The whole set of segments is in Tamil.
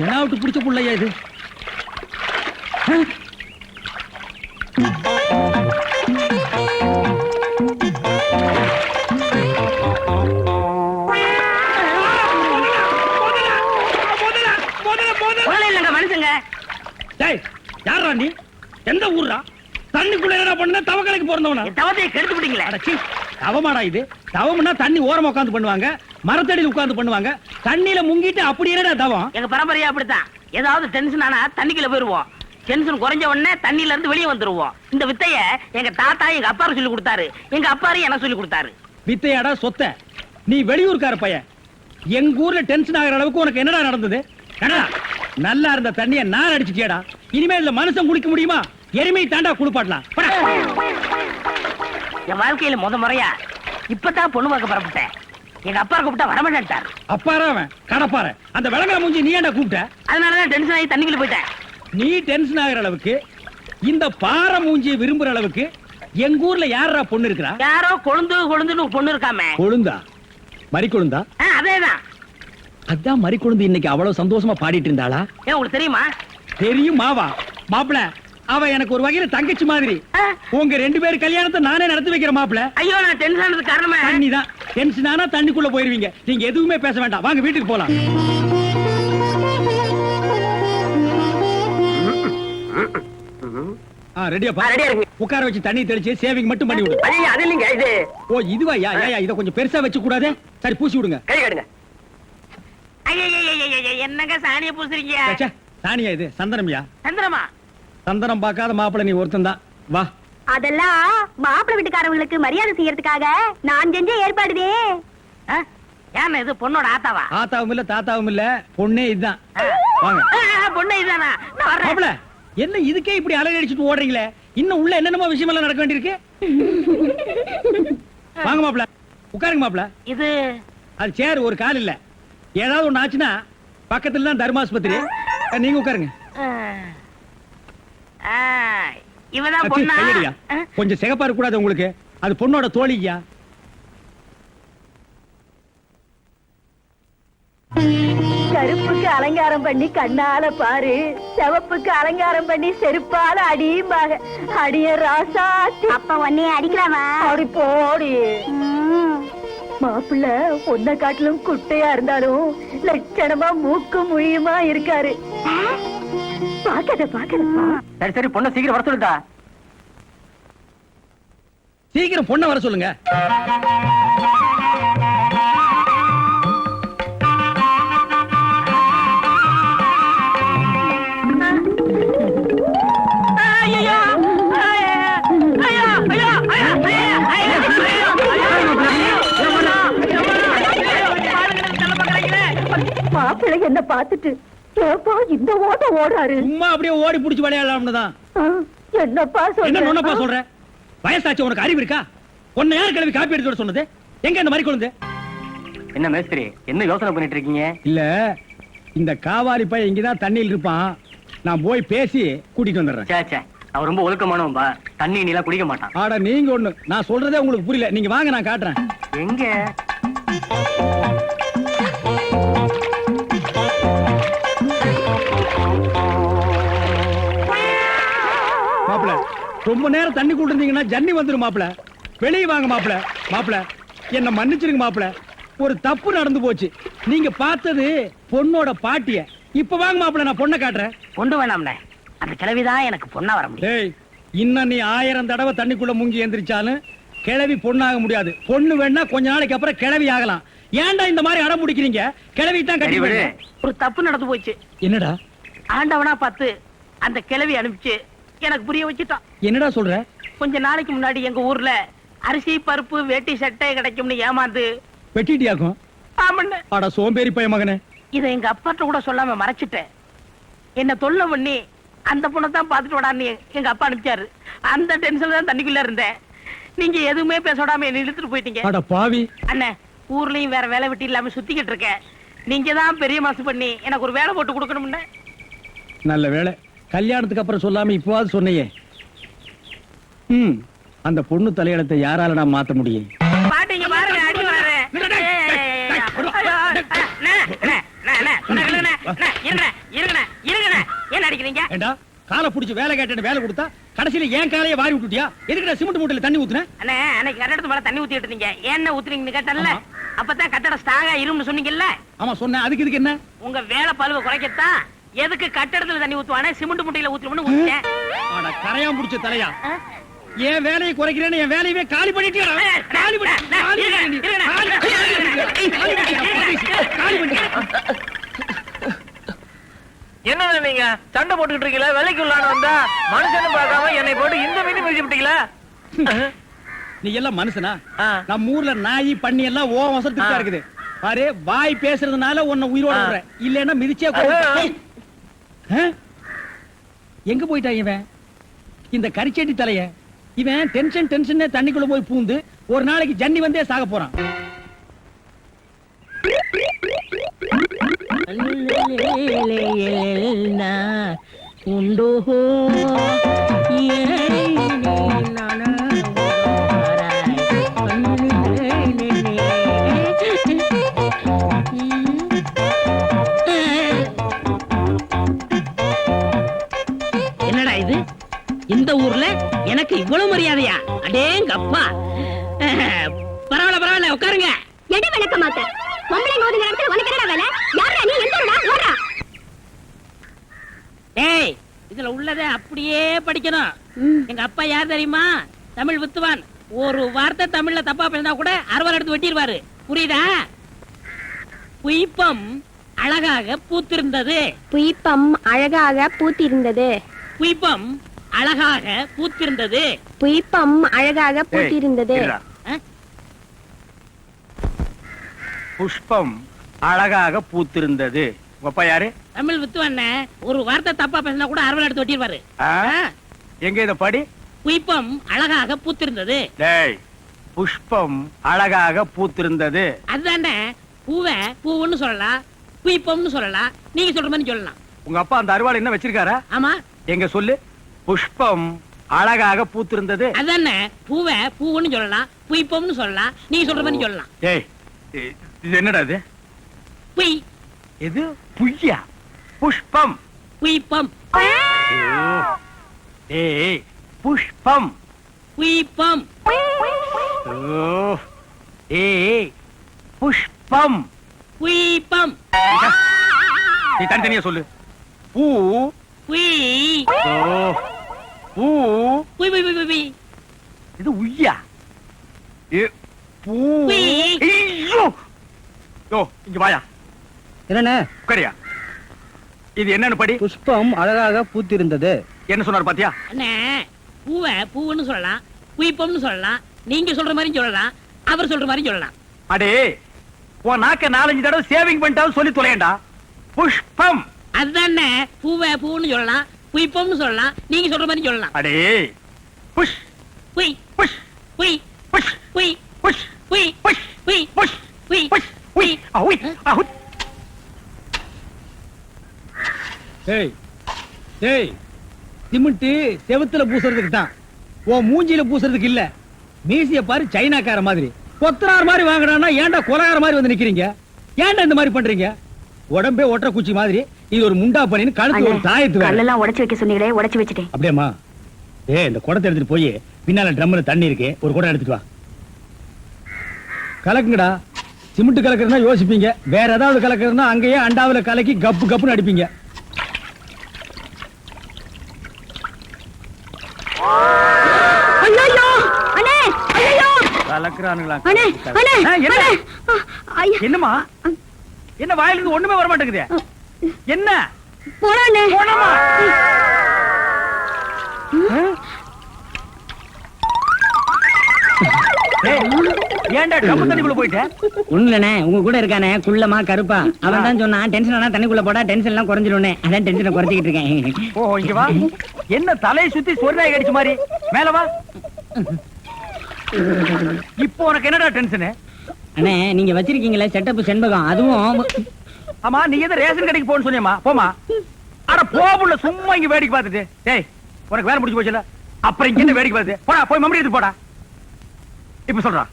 என்ன விட்டு பிடிச்ச புள்ளையா இது? மனுஷங்க யாரா நீ? எந்த ஊர்ரா? தண்ணிக்குள்ள என்ன பண்ண? தவக்கலைக்கு பிறந்தவனா? தவத்தையை கெடுத்து விட்டீங்களா? தவமாடா இது? தவம்னா தண்ணி ஓரமா உட்கார்ந்து பண்ணுவாங்க, மரத்தடியில் உட்கார்ந்து பண்ணுவாங்க. தண்ணியில முங்கிட்டு அப்படி என்னடா தவம்? எங்க பரம்பரையா அப்படித்தான். ஏதாவது டென்ஷன் ஆனா தண்ணிக்குள்ள போயிருவோம். டென்ஷன் குறைஞ்ச உடனே தண்ணியில இருந்து வெளியே வந்துருவோம். இந்த வித்தைய எங்க தாத்தா எங்க அப்பாரு சொல்லி கொடுத்தாரு. எங்க அப்பாரு எனக்கு சொல்லி கொடுத்தாரு. வித்தையாடா சொத்த? நீ வெளியூர்கார பையன். எங்க ஊர்ல டென்ஷன் ஆகிற அளவுக்கு உனக்கு என்னடா நடந்தது? நல்லா இருந்த தண்ணிய நான் அடிச்சுட்டியடா. இனிமே இதுல மனுஷன் குளிக்க முடியுமா? எருமை தாண்டா குளிப்பாட்டலாம். என் வாழ்க்கையில முறையா இப்பதான் பொண்ணு பார்க்க புறப்பட்டேன். எங்க அப்பா கூப்பிட்டா வரமாட்டார். அப்பாரா அவன் கடப்பார. அந்த விளங்கா மூஞ்சி நீ ஏன்டா கூப்பிட்ட? அதனாலதான் டென்ஷன் ஆகி தண்ணிக்குள்ள போயிட்டேன். நீ டென்ஷன் ஆகிற அளவுக்கு, இந்த பாறை மூஞ்சியை விரும்புற அளவுக்கு எங்க ஊர்ல யாரா பொண்ணு இருக்கிறா? யாரோ கொழுந்துன்னு பொண்ணு இருக்காமே. கொழுந்தா? மறி கொழுந்தா? அதேதான். அதான் மறி கொழுந்து இன்னைக்கு அவ்வளவு சந்தோஷமா பாடிட்டு இருந்தாளா? ஏன் உங்களுக்கு தெரியுமா? தெரியும் மாவா. மாப்பிள, அவ எனக்கு ஒரு வகையில தங்கச்சி மாதிரி. உங்க ரெண்டு பேரும் கல்யாணத்தை நானே நடத்தி வைக்கிறேன் மாப்பிள. ஐயோ, நான் டென்ஷன் ஆனதுக்கு காரணமே தண்ணி தான். டென்ஷன் ஆனா தண்ணிக்குள்ள போயிருவீங்க. நீங்க எதுவுமே பேச வேண்டாம். வாங்க வீட்டுக்கு போலாம். ரெடியாப்பா? உட்கார வச்சு தண்ணி தெளிச்சு சேவிங் மட்டும் பண்ணி விடு. அது இல்லைங்க இது. ஓ இதுவா? இத கொஞ்சம் பெருசா வச்சு கூடாதே. சரி பூசி விடுங்க. கை கடுங்க. என்னங்க சாணிய பூசுறீங்க? சாணியா இது? சந்தனம்யா. சந்தனமா? சந்தனம் பார்க்காத மாப்பிள நீ ஒருத்தன் தான். வா. அதெல்லாம் மாப்பிள வீட்டுக்காரங்களுக்கு மரியாதை செய்யறதுக்காக நான் செஞ்ச ஏற்பாடுதே. ஏன் இது பொண்ணோட ஆத்தாவா? ஆத்தாவும் இல்ல தாத்தாவும் இல்ல, பொண்ணே இதுதான். வாங்க. பொண்ணே இதுதானா? மாப்பிள என்ன இதுக்கே இப்படி அலறி அடிச்சுட்டு ஓடுறீங்களே? இன்னும் உள்ள என்னென்னமோ விஷயம் எல்லாம் நடக்க வேண்டியிருக்கு. வாங்க மாப்பிள, உட்காருங்க மாப்பிள. இது அது சேர், ஒரு கால் இல்ல. ஏதாவது ஒண்ணு ஆச்சுன்னா பக்கத்துல தான் தர்மாஸ்பத்திரி. நீங்க உட்காருங்க. இவதான் பொண்ணா? கொஞ்சம் சிகப்பா இருக்க கூடாது உங்களுக்கு? அது பொண்ணோட தோழியா? கருப்புக்கு அலங்காரம் பண்ணி கண்ணால பாரு, சிவப்புக்கு அலங்காரம் பண்ணி செருப்பால அடியும்பாக. அடிய ராசாத்தி. அப்ப உன்னைய அடிக்கலாமா? அடி போடி. மாப்பிள்ள ஒன்ன காட்டிலும் குட்டையா இருந்தாலும் லட்சணமா மூக்கு முழியுமா இருக்காரு. பாக்கத. சரி சரி, பொண்ணை சீக்கிரம் வர சொல்லுடா. சீக்கிரம் பொண்ணை வர சொல்லுங்க. மாப்பிள்ளை என்ன பாத்துட்டு இந்த ஓட்ட ஓடுறாரு. சும்மா அப்படியே ஓடி புடிச்சு விளையாடலாம்னு தான். என்னப்பா சொல்ற? வயசாச்சு, உனக்கு அறிவு இருக்கா? உன்னை யார் கிளம்பி காப்பி எடுத்து சொன்னது? எங்க இந்த மாதிரி கொண்டு? என்ன மேஸ்திரி, என்ன யோசனை பண்ணிட்டு இருக்கீங்க? இல்ல, இந்த காவாலி பையன் இங்கதான் தண்ணியில் இருப்பான். நான் போய் பேசி கூட்டிட்டு வந்துடுறேன். அவன் ரொம்ப ஒழுக்கமானவன்பா. தண்ணி நீலாம் குடிக்க மாட்டான். ஆடா நீங்க ஒண்ணு, நான் சொல்றதே உங்களுக்கு புரியல. நீங்க வாங்க, நான் காட்டுறேன். எங்க? மாப்பிள, ரொம்ப நேரம் தண்ணி கூட்டிருந்தீங்கன்னா ஜன்னி வந்துரும் மாப்பிள. வெளியே வாங்க மாப்பிள. மாப்பிள என்ன மன்னிச்சிருங்க மாப்பிள, ஒரு தப்பு நடந்து போச்சு. நீங்க பார்த்தது பொண்ணோட பாட்டிய. இப்ப வாங்க மாப்பிள, நான் பொண்ணை காட்டுறேன். கொண்டு வேணாம்ல, அந்த கிழவிதான் எனக்கு பொண்ணா வர முடியும். இன்னும் நீ 1000 தடவை தண்ணிக்குள்ள முங்கி எந்திரிச்சாலும் கிழவி பொண்ணாக முடியாது. பொண்ணு வேணா கொஞ்ச நாளைக்கு அப்புறம் கிழவி ஆகலாம். ஏன்டா இந்த மாதிரி அடம் பிடிக்கிறீங்க? கிழவி தான் கட்டி. ஒரு தப்பு நடந்து போச்சு. என்னடா? ஆண்டவனா பார்த்து அந்த கிழவி அனுப்பிச்சு எனக்கு புரிய வச்சுட்டான். என்னடா சொல்ற? கொஞ்ச நாளைக்கு முன்னாடி எங்க ஊர்ல அரிசி பருப்பு வேட்டி சட்டை கிடைக்கும்னு ஏமாந்து வெட்டிட்டியாக்கும். ஆமண்ணே. அட சோம்பேறி பைய மகனே. இதை எங்க அப்பாட்ட கூட சொல்லாம மறைச்சிட்டேன். என்ன தொல்லை பண்ணி அந்த பொண்ணை தான் பாத்துட்டு விடான்னு எங்க அப்பா அனுப்பிச்சாரு. அந்த டென்ஷன்ல தான் தண்ணிக்குள்ள இருந்தேன். நீங்க எதுவுமே பேச விடாம என்ன இழுத்துட்டு போயிட்டீங்க. அட பாவி. அண்ணே, ஊர்லயும் வேற வேலை வெட்டி இல்லாம சுத்திக்கிட்டு இருக்கேன். நீங்க தான் பெரிய மனசு பண்ணி எனக்கு ஒரு வேலை போட்டு கொடுக்கணும்னு. நல்ல வேலை, கல்யாணத்துக்கு அப்புறம் சொல்லாம இப்பவாது சொன்னையே. அந்த பொண்ணு தலையெழுத்தை யாரால நான் மாத்த முடியும்? பாட்டீங்க பாருங்க, அடி வரேன். என்ன அடிக்கிறீங்க? ஏண்டா காலை புடிச்சு வேலை கேட்டேன்னு வேலை கொடுத்தா கடைசியில ஏன் காலையை வாரி விட்டுட்டியா? எதுக்குடா சிமெண்ட் மூட்டையில தண்ணி ஊத்துன? அண்ணே அன்னைக்கு கட்டடத்து மேல தண்ணி ஊத்திட்டு இருந்தீங்க. என்ன ஊத்துறீங்கன்னு கேட்டல. ஆமா. அப்பதான் கட்டடம் ஸ்ட்ராங்கா இரும்னு சொன்னீங்கல்ல. ஆமா சொன்னேன். அதுக்கு என்ன? உங்க வேலை பழுவை குறைக்கத்தான் எதுக்கு கட்டடத்துல தண்ணி ஊத்துவானே சிமெண்ட் மூட்டையில ஊத்துறோம்னு ஊத்திட்டேன். ஆனா கரையான் புடிச்ச தலையா, என் வேலையை குறைக்கிறேன்னு என் வேலையவே காலி பண்ணிட்டியா? காலி பண்ணி என்ன நீங்க சண்டை போட்டுக்கிட்டு இருக்கீங்களா? வேலைக்கு உள்ளான வந்தா மனுஷன்னு பார்க்காம என்னை போட்டு இந்த மீதி மிதிச்சு விட்டீங்களா? நீ எல்லாம் மனுஷனா? ஆ. நம்ம ஊர்ல நாய் பண்ணி எல்லாம் ஓ வசத்துக்கு தான் இருக்குது. பாரு, வாய் பேசுறதுனால உன்னை உயிரோட விடுறேன். இல்லன்னா மிதிச்சே கொலை. எங்க போயிட்டான் இவன்? இந்த கரிச்சேட்டி தலைய இவன் டென்ஷன் தண்ணிக்குள்ள போய் பூந்து ஒரு நாளைக்கு ஜன்னி வந்தே சாக போறான். என்னடா இது? இந்த ஊர்ல எனக்கு இவ்வளவு மரியாதையா? அடேங்கப்பா. பரவாயில்ல உட்காருங்க. எடி விளக்க மாட்டேன். பொம்பளை மோதுகிற இடத்துல உனக்கு என்னடா வேலை? யாரா நீ? எந்தடா ஓடா? ஏய், இதுல உள்ளதை அப்படியே படிக்கணும். எங்க அப்பா யார் தெரியுமா? தமிழ் வித்துவான். ஒரு வார்த்தை தமிழ்ல தப்பா பேசினா கூட அறுவாள் எடுத்து வெட்டிடுவாரு. புரியுதா? புய்பம் அழகாக பூத்திருந்தது. புய்பம் அழகாக பூத்திருந்தது. புய்பம் அழகாக பூத்திருந்தது. புய்பம் அழகாக பூத்திருந்தது. புஷ்பம் அழகாக பூத்திருந்தது. அப்பா யாரு? தமிழ் வித்துவான். ஒரு வார்த்தை தப்பா பேசினா கூட அறுவாள் எடுத்து வெட்டிடுவாரு. எங்க இத படி? புய்பம் அழகாக பூத்திருந்தது. டேய், புஷ்பம் அழகாக பூத்திருந்தது. அதுதானே. பூவை பூவுன்னு சொல்லலாம், புய்பம்னு சொல்லலாம். நீங்க சொல்ற மாதிரி சொல்லலாம். உங்க அப்பா அந்த அருவாள் என்ன வச்சிருக்காரா? ஆமா. எங்க சொல்லு. புஷ்பம் அழகாக பூத்திருந்தது. அதானே. பூவை பூவுன்னு சொல்லலாம், புய்பம்னு சொல்லலாம். நீங்க சொல்ற மாதிரி சொல்லலாம். டேய், இது என்னடா இது? புய். இது புய்யா? புஷ்பம். புய்பம். ஏய், புஷ்பம். புய்பம். ஏய், புஷ்பம். புய்பம். நீ தனித்தனியா சொல்லு. பூ. புய். பூ. புய் புய் புய் புய். இது உய்யா? பூ. புய். ஐயோ! யோ, இங்க வாயா. என்னண்ணே? உட்காரியா. இது என்னன்னு படி. புஷ்பம் அழகாக பூத்திருந்தது. என்ன சொன்னார் பாத்தியா? அண்ணே, பூவை பூவுன்னு சொல்லலாம், புய்பம்னு சொல்லலாம். நீங்க சொல்ற மாதிரி சொல்லலாம், அவர் சொல்ற மாதிரி சொல்லலாம். அடே, உன் நாக்க 4-5 தடவை சேவிங் பண்ணிட்டாலும் சொல்லி தொலையண்டா. புஷ்பம். அதுதானே. பூவை பூவுன்னு சொல்லலாம், புய்பம்னு சொல்லலாம். நீங்க சொல்ற மாதிரி சொல்லலாம். அடே, புஷ் புய் புஷ் புய் புஷ் புய் புஷ் புய் புஷ் புய் புஷ் புய் புஷ் உய் அவுய் அவுய். ஏய் ஏய், சிமெண்ட் செவுத்துல பூசுறதுக்கு தான், உன் மூஞ்சில பூசுறதுக்கு இல்ல. மீசிய பாரு, சைனாக்கார மாதிரி கொத்தனார் மாதிரி வாங்குறானா ஏன்டா கொலகார மாதிரி வந்து நிக்கிறீங்க? ஏன்டா இந்த மாதிரி பண்றீங்க? உடம்பே ஒற்ற குச்சி மாதிரி, இது ஒரு முண்டா பண்ணின்னு கழுத்து ஒரு தாயத்து வேற. கல்லெல்லாம் உடைச்சு வைக்க சொன்னீங்களே, உடைச்சு வச்சுட்டேன். அப்படியேம்மா? இந்த குடத்தை எடுத்துட்டு போய் பின்னால ட்ரம்ல தண்ணி இருக்கு, ஒரு குடம் எடுத்துட்டு வா. கலக்குங்கடா. சிமெண்ட் கலக்குறதுனா யோசிப்பீங்க, வேற ஏதாவது கலக்குறதுனா அங்கேயே அண்டாவில கலக்கி கப்பு கப்புன்னு அடிப்பீங்க. ஐயோ அண்ணே, ஐயோ கலக்குறானுங்களா? அண்ணே, அண்ணே, என்ன? அண்ணே. ஐயா, என்னம்மா? என்ன வாயில இருந்து ஒண்ணுமே வர மாட்டேங்குது? என்ன? போறானே. போனமா? ஏன்டா டப்பு தண்ணிக்குள்ள போயிட்ட? ஒண்ணுலண்ணே, உங்க கூட இருக்கானே குள்ளமா கருப்பா, அவன் தான் சொன்னான் டென்ஷன் ஆனா தண்ணிக்குள்ள போடா டென்ஷன் எல்லாம் குறைஞ்சிரும்னே. அதான் டென்ஷனை குறைச்சிக்கிட்டு இருக்கேன். ஓ, இங்க வா. என்ன தலையை சுத்தி சொர்ணாய் கடிச்ச மாதிரி? மேல வா. இப்போ உனக்கு என்னடா டென்ஷன்? அண்ணே, நீங்க வச்சிருக்கீங்களே செட்டப் செண்பகம், அதுவும். ஆமா, நீ எதை ரேஷன் கடைக்கு போன்னு சொன்னியம்மா? போமா. அட போபுள்ள, சும்மா இங்க வேடிக்கை பார்த்துட்டு. டேய், உனக்கு வேலை முடிஞ்சு போச்சுல, அப்புறம் இங்க என்ன வேடிக்கை பார்த்து? போடா, போய் மம்மடி எடுத்து போடா. இப்ப சொல்றா.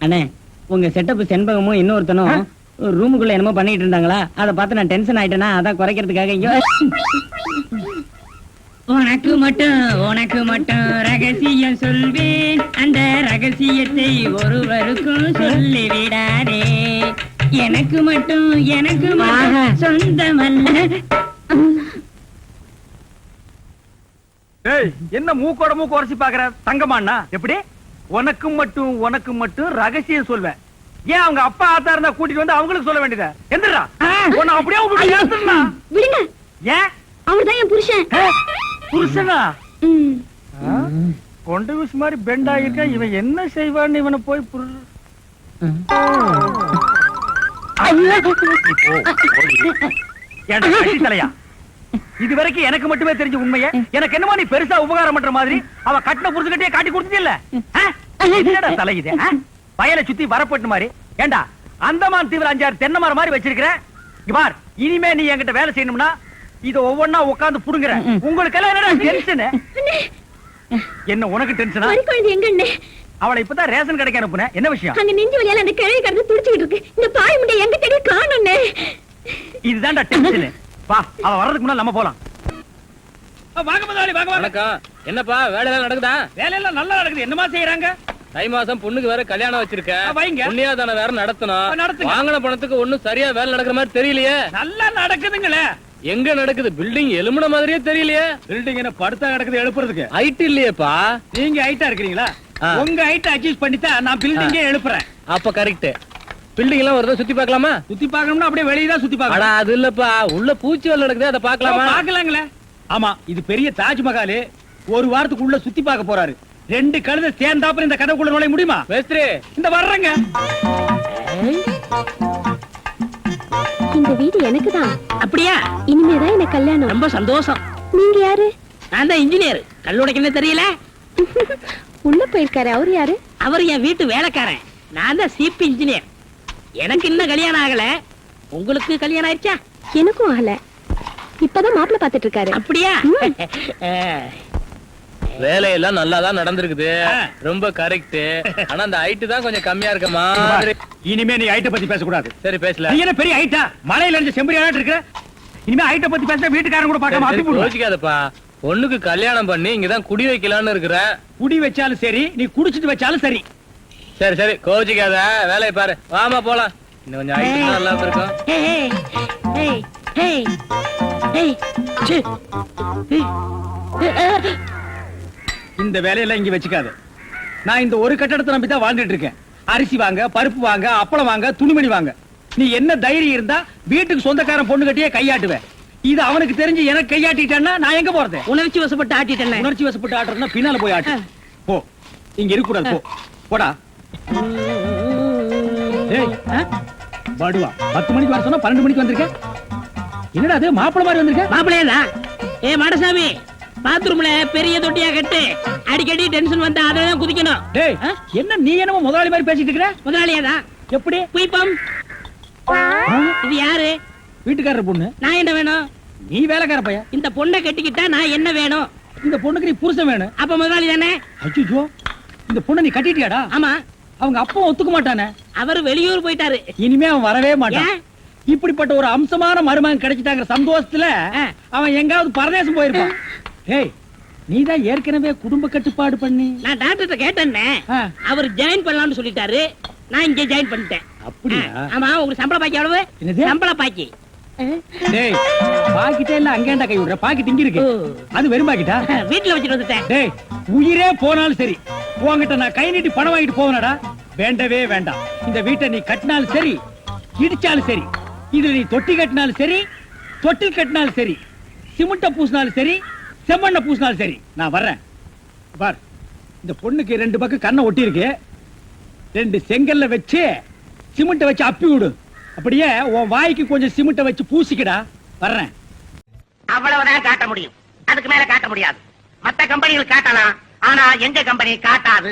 அண்ணே, உங்க செட்டப் செண்பகமும் இன்னொருத்தனும் ரூமுக்குள்ள என்னமோ பண்ணிட்டு இருந்தாங்களா, அதை பார்த்து நான் டென்ஷன் ஆயிட்டேனா, அதான் குறைக்கிறதுக்காக இங்க உனக்கு மட்டும் ரகசியம் சொல்வேன். அந்த ரகசியத்தை ஒருவருக்கும் சொல்லிவிடாதே. எனக்கு மட்டும் சொந்தமல்ல. ஏய், என்ன மூக்கோட மூக்கு உரசி பாக்குற தங்கமாண்ணா? எப்படி உனக்கு மட்டும் ரகசியம் சொல்வேன்? ஏன் அவங்க அப்பா ஆத்தா இருந்தா கூட்டிட்டு வந்து அவங்களுக்கு சொல்ல வேண்டியதா? எந்திரா உன்னை அப்படியே விட்டுட்டு எடுத்துடுறா. விடுங்க, ஏன் அவர்தான் என் புருஷன். புருஷனா? கொண்ட விஷ் மாதிரி பெண்ட் ஆகிருக்க. இவன் என்ன செய்வான்னு இவனை போய் தலையா? இது வரைக்கும் எனக்கு மட்டுமே தெரிஞ்ச உண்மையை எனக்கு என்னமோ நீ பெருசா உபகாரம் பண்ற மாதிரி அவ கட்டின புருஷகிட்டே காட்டி கொடுத்தது இல்ல தலை. இது வயலை சுத்தி வரப்பட்டு மாதிரி. ஏண்டா அந்தமான் தீவிர 5-6 தென்னை மரம் மாதிரி வச்சிருக்கிறேன். பார், இனிமே நீ என்கிட்ட வேலை செய்யணும்னா இத ஒவ்வொன்னா உட்கார்ந்து புடுங்குற. உங்களுக்கு எல்லாம் என்னடா டென்ஷன்? என்ன உனக்கு டென்ஷனா? எங்க அவளை இப்பதான் ரேஷன் கடைக்கு அனுப்புனேன். என்ன விஷயம்? அங்க நெஞ்சு வலியால அந்த கிழவி கடந்து துடிச்சிட்டு இருக்கு. இந்த பாய் முண்டை எங்க தேடி காணோம்னே. இதுதான்டா டென்ஷன். வா, அவ வர்றதுக்கு முன்னாடி நம்ம போலாம். வாங்க முதலாளி, வாங்க வாங்க. வணக்கம். என்னப்பா வேலை எல்லாம் நடக்குதா? வேலையெல்லாம் நல்லா நடக்குது. என்னமா செய்யறாங்க? தை மாசம் பொண்ணுக்கு வேற கல்யாணம் வச்சிருக்கேன். வைங்க. புண்ணியாதான வேற நடத்தணும். நடத்துங்க. வாங்கின பணத்துக்கு ஒண்ணும் சரியா வேலை நடக்கிற மாதிரி தெரியலையே. நல்லா நடக்குதுங்களே. எங்க நடக்குது? பில்டிங் எலும்புன மாதிரியே தெரியலையே. பில்டிங் என்ன படுத்தா கிடக்குது எழுப்புறதுக்கு? ஹைட் இல்லையேப்பா. நீங்க ஹைட்டா இருக்கிறீங்களா? உங்க ஹைட் அட்ஜஸ்ட் பண்ணிட்டா நான் பில்டிங்கே எழுப்புறேன். அப்ப கரெக்ட். பில்டிங் எல்லாம் வருதா சுத்தி பார்க்கலாமா? சுத்தி பார்க்கணும்னா அப்படியே வெளியே தான் சுத்தி அட பார்க்கணும். அது இல்லப்பா, உள்ள பூச்சி வேலை நடக்குது, அதை பார்க்கலாமா? பார்க்கலாங்களே. ஆமா, இது பெரிய தாஜ்மஹால். ஒரு வாரத்துக்கு உள்ள சுத்தி பார்க்க போறாரு. 2 கழுதை சேர்ந்தாப்புல இந்த கதைக்குள்ள நுழைய முடியுமா? மேஸ்திரி இந்த வர்றங்க. இந்த வீடு எனக்குதான். அப்படியா? இனிமேதான் எனக்கு கல்யாணம். ரொம்ப சந்தோஷம். நீங்க யாரு? நான் தான் இன்ஜினியர். கல்லுடைக்கு என்ன தெரியல? உள்ள போயிருக்காரு. அவரு யாரு? அவர் என் வீட்டு வேலைக்காரன். நான் தான் சிபி இன்ஜினியர். எனக்கு இன்னும் கல்யாணம் ஆகல. உங்களுக்கு கல்யாணம் ஆயிடுச்சா? எனக்கும் ஆகல. இப்பதான் மாப்பிள்ளை பாத்துட்டு இருக்காரு. அப்படியா? வேலையெல்லாம் நல்லாதான் நடந்திருக்குது. ரொம்ப கரெக்ட். ஆனா அந்த ஹைட் தான் கொஞ்சம் கம்மியா இருக்க மாதிரி. இனிமே நீ ஹைட்ட பத்தி பேசக்கூடாது. சரி பேசல. நீ என்ன பெரிய ஹைட்டா? மலையில இருந்து செம்பரியாட்டு இருக்க. இனிமே ஹைட்ட பத்தி பேச வீட்டுக்காரன் கூட பார்க்காம அப்படி போடுவாங்க. யோசிக்காதப்பா. பொண்ணுக்கு கல்யாணம் பண்ணி இங்கதான் குடி வைக்கலாம்னு இருக்கிறேன். குடி வச்சாலும் சரி, நீ குடிச்சிட்டு வச்சாலும் சரி. சரி சரி கோச்சிக்காத, வேலையை பாரு. வாமா போலாம். இன்னும் கொஞ்சம் ஹைட் நல்லா இருக்கும். இந்த வேலையெல்லாம் இங்க வச்சுக்காத. நான் இந்த ஒரு கட்டடத்தை நம்பி தான் வாழ்ந்துட்டு இருக்கேன். அரிசி வாங்க, பருப்பு வாங்க, அப்பளம் வாங்க, துணிமணி வாங்க. நீ என்ன தைரியம் இருந்தா வீட்டுக்கு சொந்தக்காரன் பொண்ணு கட்டியே கையாட்டுவேன். இது அவனுக்கு தெரிஞ்சு எனக்கு கையாட்டிட்டேன்னா நான் எங்க போறது? உணர்ச்சி வசப்பட்டு ஆட்டிட்டேன். உணர்ச்சி வசப்பட்டு ஆட்டுறதுன்னா பின்னால போய் ஆட்டு. போ, இங்க இருக்க கூடாது. போ, போடா. பாடுவா 10 மணிக்கு வர சொன்னா 12 மணிக்கு வந்திருக்க. என்னடா அது மாப்பிள மாதிரி வந்திருக்க? மாப்பிள்ளையா? ஏ மாடசாமி, பாத்ரூம்ல பெரிய தொட்டியா கட்டு. அடிக்கடி டென்ஷன் வந்தா அதான் குதிக்கணும். டேய், என்ன நீ என்னமோ முதலாளி மாதிரி பேசிட்டு இருக்கற? முதலாளியாதான். எப்படி? குயிப்பம். இது யாரு? வீட்டுக்காரர் பொண்ணு. நான் என்ன வேணும்? நீ வேலைக்கார பையன். இந்த பொண்ணை கட்டிக்கிட்டா நான் என்ன வேணும்? இந்த பொண்ணுக்கு நீ புருஷன் வேணும். அப்ப முதலாளி தானே? அச்சோ, இந்த பொண்ணை நீ கட்டிட்டியாடா? ஆமா. அவங்க அப்பா ஒத்துக்க மாட்டானே. அவர் வெளியூர் போயிட்டாரு. இனிமே அவன் வரவே மாட்டான். இப்படிப்பட்ட ஒரு அம்சமான மருமகன் கிடைச்சிட்டாங்கிற சந்தோஷத்துல அவன் எங்காவது பரதேசம் போயிருப்பான். ஏய், நீதான் ஏற்கனவே குடும்ப கட்டுப்பாடு பண்ணி. நான் டாக்டர்ட்ட கேட்டேன்னே. அவர் ஜாயின் பண்ணலாம்னு சொல்லிட்டாரு. நான் இங்க ஜாயின் பண்ணிட்டேன். அப்படியா? ஆமா. உங்களுக்கு சம்பள பாக்கி எவ்வளவு? என்னது? சம்பள பாக்கி. டேய், பாக்கிட்டே இல்ல அங்கேண்டா கை விடுற. பாக்கிட்டு இங்க இருக்கு. அது வெறும் பாக்கிட்டா? வீட்டுல வச்சுட்டு வந்துட்டேன். டேய், உயிரே போனாலும் சரி உன்கிட்ட நான் கை நீட்டி பணம் வாங்கிட்டு போவனடா. வேண்டவே வேண்டாம். இந்த வீட்டை நீ கட்டினாலும் சரி, இடிச்சாலும் சரி, இதுல நீ தொட்டி கட்டினாலும் சரி, தொட்டில் கட்டினாலும் சரி, சிமெண்ட பூசினாலும் சரி, செம்மண்ண பூசினாலும் சரி, நான் வர்றேன். பார், இந்த பொண்ணுக்கு 2 பக்கம் கண்ணை ஒட்டி இருக்கு. 2 செங்கல்ல வச்சு சிமெண்ட வச்சு அப்பி விடு. அப்படியே உன் வாய்க்கு கொஞ்சம் சிமெண்ட வச்சு பூசிக்கடா. வர்றேன். அவ்வளவுதான் காட்ட முடியும். அதுக்கு மேல காட்ட முடியாது. மத்த கம்பெனிகள் காட்டலாம், ஆனா எங்க கம்பெனி காட்டாது.